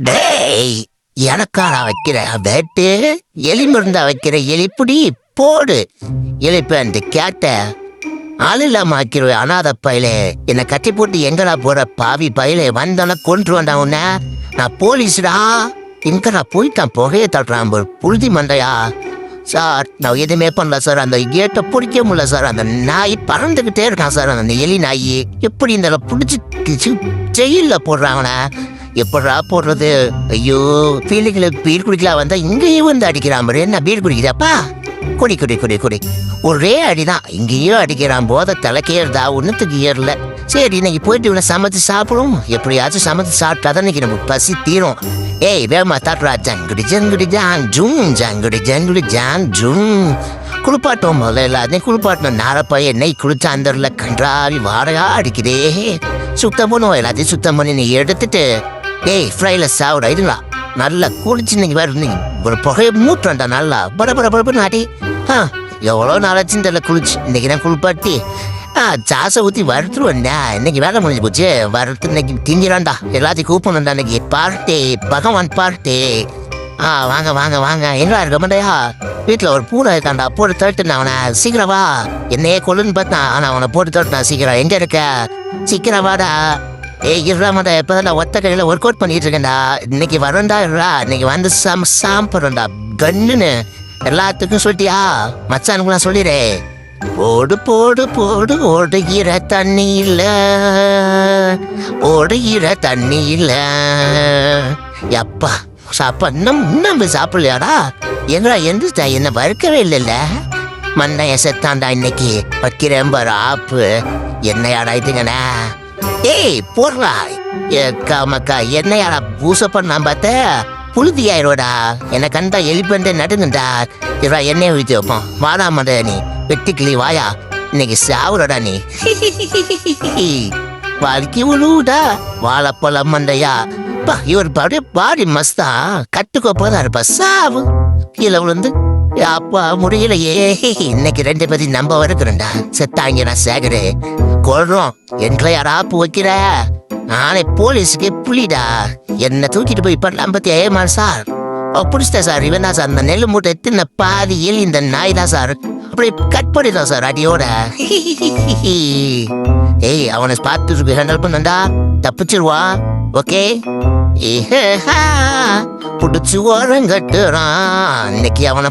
டேய், எனக்காடா வைக்கிற பேட்டு? எலி மருந்தா வைக்கிற எலிப்புடி போடு. எலிப்ப அந்த கேட்ட ஆள் இல்லாம ஆக்கிருவே அனாத பயிலே. என்னை கட்டி போட்டு எங்கடா போற பாவி பயிலே? வந்தானே கொண்டு வந்தா உன்ன. நான் போலீஸ்டா. எங்கடா போயிட்டான்? புகையை தட்டுறான் புழுதி மண்டையா. சார், நான் எதுவுமே பண்ணல சார். அந்த கேட்டை பிடிக்க முடியல சார். அந்த நாய் பறந்துகிட்டே இருக்கான் சார். அந்த எலி நாய் எப்படி இந்த பிடிச்சி ஜெயிலில் போடுறாங்கண்ணா. எப்படா போடுறது? ஐயோ, பீலிகளை பீர் குடிக்கலாம் வந்தா இங்கேயும் வந்து அடிக்கிறான் பாரு. என்ன பீர் குடிக்குதாப்பா? குடி குடி குடி குடி. ஒரே அடிதான். இங்கேயும் அடிக்கிறான். போத தலைக்கே இருந்தா ஒன்னுத்துக்கு ஏறல. சரி, இன்னைக்கு போயிட்டு இவனை சமைச்சு சாப்பிடும். எப்படியாச்சும் சமைச்சு சாப்பிட்டாதான் இன்னைக்கு நமக்கு பசி தீரும். ஏய், வேமா தாட்டுறா. ஜங்குடி ஜங்குடி ஜான் ஜூம், ஜங்குடி ஜங்குடி ஜான் ஜூம். குளிப்பாட்டும் போல எல்லாத்தையும் குளிப்பாட்டணும். நாரப்பா என்னை குளிச்சா அந்த கன்றாவி வாடையா அடிக்குதே. சுத்தம் பண்ணுவோம். எல்லாத்தையும் சுத்தம் பண்ணி நீ எடுத்துட்டு ஏய் ஃப்ரைல சாப்பிட இதுங்களா. நல்லா குளிச்சு இன்னைக்கு வேற ஒரு புகையை மூட்டுறா. நல்லா பட பட படப்பு நாட்டி. எவ்வளோ நாளாச்சுன்னு தெரியல குளிச்சு. இன்னைக்கு நான் குளிப்பாட்டி சாசை ஊற்றி வறுத்துருவேன்டா. இன்னைக்கு வேலை முடிஞ்சு போச்சு. வறுத்து இன்னைக்கு திங்கிறான்டா. எல்லாத்தையும் கூப்பிடணும்டா. இன்னைக்கு பார்ட்டி, பகவான் பார்ட்டி. வாங்க வாங்க வாங்க. எங்களா இருக்க மாட்டையா? வீட்டில் ஒரு பூனை இருக்கான்டா. போட்டு தட்டுனா அவனை. சீக்கிரம் வா. என்னையே கொள்ளுன்னு பார்த்தான். ஆனால் அவனை போட்டு தட்டுனா. சீக்கிரம் எங்கே இருக்க? சீக்கிரம் வாடா. ஏய், இருடா மாட்டா. இப்போதான் ஒத்த கையில் ஒர்க் அவுட் பண்ணிட்டு இருக்கேன்டா. இன்னைக்கு வரண்டா. இருடா, இன்னைக்கு வந்து சாப்பிட்றோம்டா கண்ணுன்னு. எல்லாத்துக்கும் சொல்லிட்டியா? மச்சானுக்குலாம் சொல்லிடு. போடு போடு போடு. ஓடுகிற தண்ணி இல்ல, ஓடுகிற தண்ணி இல்ல. எப்பா சாப்பா இன்னும் சாப்பிடலையாடா? எங்கடா எந்திரிச்சா? என்ன வறுக்கவே இல்லைல்ல. மண்டைய செத்தாண்டா. இன்னைக்கு வைக்கிறேன் பாரு ஆப்பு. என்னையாடா இதுங்கண்ணா? ஏய் போடுறா. மக்கா என்னையாடா பூச பண்ணா பார்த்த? புழுதி ஆயிரோடா. என்னை கண்டா எலிப்பண்டே நடுங்கண்டா. இரா எண்ணெய் ஊற்றி வைப்போம். வாடா மாட்டே நீ வெட்டிக்கிளி வாயா. இன்னைக்கு சாவுறடா நீ. வாழ்க்கை உழுவுடா. வாழைப்பழம் மண்டையா. இவர் அப்படியே பாடி மஸ்தா. கட்டுக்கோப்பதான் இருப்பா. சாவு கீழே விழுந்து அப்பா முடியலையே. இன்னைக்கு 2 பேரையும் நம்ப வருகிறேன்டா. செத்தாங்க நான் சேகரே. கொள்றோம். எங்களை யாராப்பு வைக்கிற? நானே போலீஸுக்கு புலிடா. என்ன தூக்கிட்டு போய் பண்ணலாம் பத்தி. ஏமா சார் பிடிச்சிட்டா சார். இவன் தான் சார். அந்த நெல் மூட்டை எத்தின பாதியில் இந்த நாய் தான் சார். அப்படி கட் பண்ணிடும் சார் அடியோட. ஏய், அவனை பார்த்து ஹேண்டில் பண்ணா தப்பிச்சிருவா. ஓகே. புடிச்சு ஓரங்கட்டுறான். இன்னைக்கு அவனை